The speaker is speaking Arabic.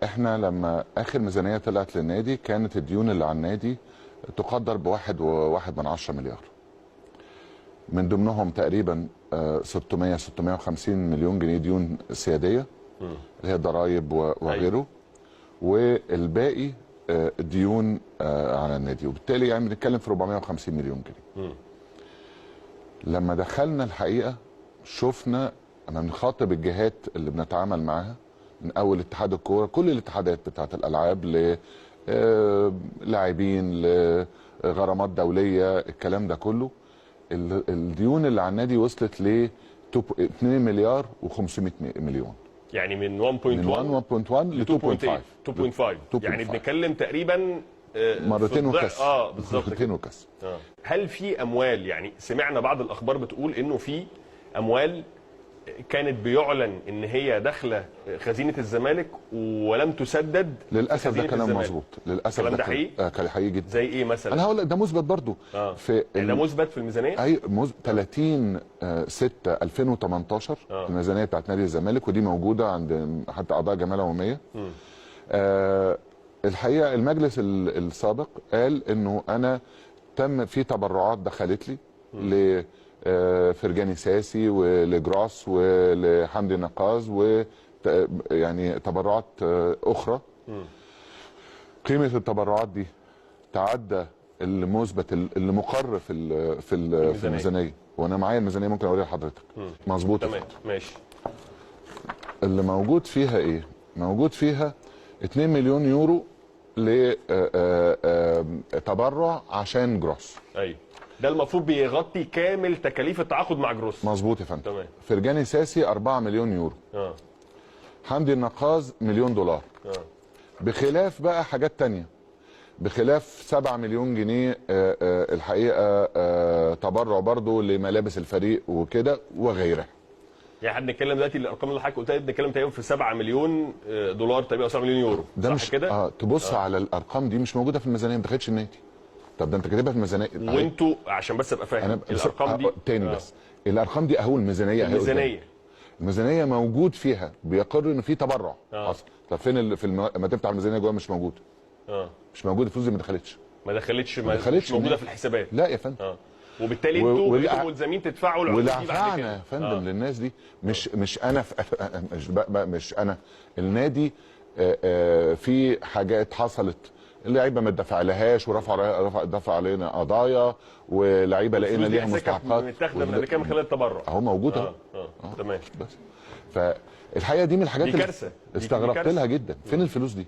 احنا لما اخر ميزانيه طلعت للنادي كانت الديون اللي على النادي تقدر ب1.1 مليار. من ضمنهم تقريبا 650 مليون جنيه ديون سياديه اللي هي ضرائب وغيره، والباقي ديون على النادي، وبالتالي يعني بنتكلم في 450 مليون جنيه. لما دخلنا الحقيقه شفنا انا بنخاطب الجهات اللي بنتعامل معاها من اول اتحاد الكوره، كل الاتحادات بتاعه الالعاب، لاعبين، لغرامات دوليه، الكلام ده كله. الديون اللي على النادي وصلت ل 2 مليار و500 مليون، يعني من 1.1 ل 2.5 يعني بنتكلم تقريبا مرتين وكسر. بالظبط مرتين وكسر. هل في اموال، يعني سمعنا بعض الاخبار بتقول انه في اموال كانت بيعلن ان هي داخله خزينه الزمالك ولم تسدد؟ للاسف ده كلام مظبوط، للاسف ده حقيقي؟ كان حقيقي جدا. زي ايه مثلا؟ انا هقول لك ده مثبت برضو ده مثبت في الميزانيه؟ اي 30/6/2018 الميزانيه بتاعت نادي الزمالك، ودي موجوده عند حتى اعضاء الجمعيه العموميه. الحقيقه المجلس السابق قال انه انا تم في تبرعات دخلت لي لفرجاني ساسي ولجراس ولحمدي نقاز، و يعني تبرعات اخرى. قيمه التبرعات دي تعدى المثبت اللي مقر في الميزانيه، وانا معايا الميزانيه ممكن اوريها لحضرتك. مظبوط. تمام ماشي. اللي موجود فيها ايه؟ موجود فيها 2 مليون يورو لتبرع عشان جروس. ايوه، ده المفروض بيغطي كامل تكاليف التعاقد مع جروس. مظبوط يا فندم. تمام. فرجاني ساسي 4 مليون يورو. حمدي النقاز $1 مليون. بخلاف بقى حاجات تانية، بخلاف 7 مليون جنيه الحقيقه تبرع برضو لملابس الفريق وكده وغيرها. يعني احنا بنتكلم دلوقتي الارقام اللي حضرتك قلتها، بنتكلم تقريبا في 7 مليون دولار تقريبا او 7 مليون يورو، ده صح مش كده؟ تبص على الارقام دي مش موجوده في الميزانيه، ما دخلتش النادي. طب ده انت كاتبها في الميزانيه، وانتوا عشان بس ابقى فاهم الارقام دي تاني بس الارقام دي اهو الميزانيه موجود فيها بيقر ان في تبرع حصل. طب فين لما تفتح الميزانيه جوه مش موجود. مش موجود، الفلوس دي ما دخلتش مش موجوده في الحسابات. لا يا فندم. وبالتالي انتوا ملزمين تدفعوا العقود دي بعد كده. ودفعنا يا فندم للناس دي. مش انا مش انا النادي في حاجات حصلت، اللعيبه ما اتدفع لهاش دفع علينا قضايا، ولعيبه لقينا ليها مستحقات متاخده من امريكا من خلال التبرع اهو موجود اهو. تمام. بس فالحقيقه دي من الحاجات دي كارثه استغربت لها جدا. فين الفلوس دي؟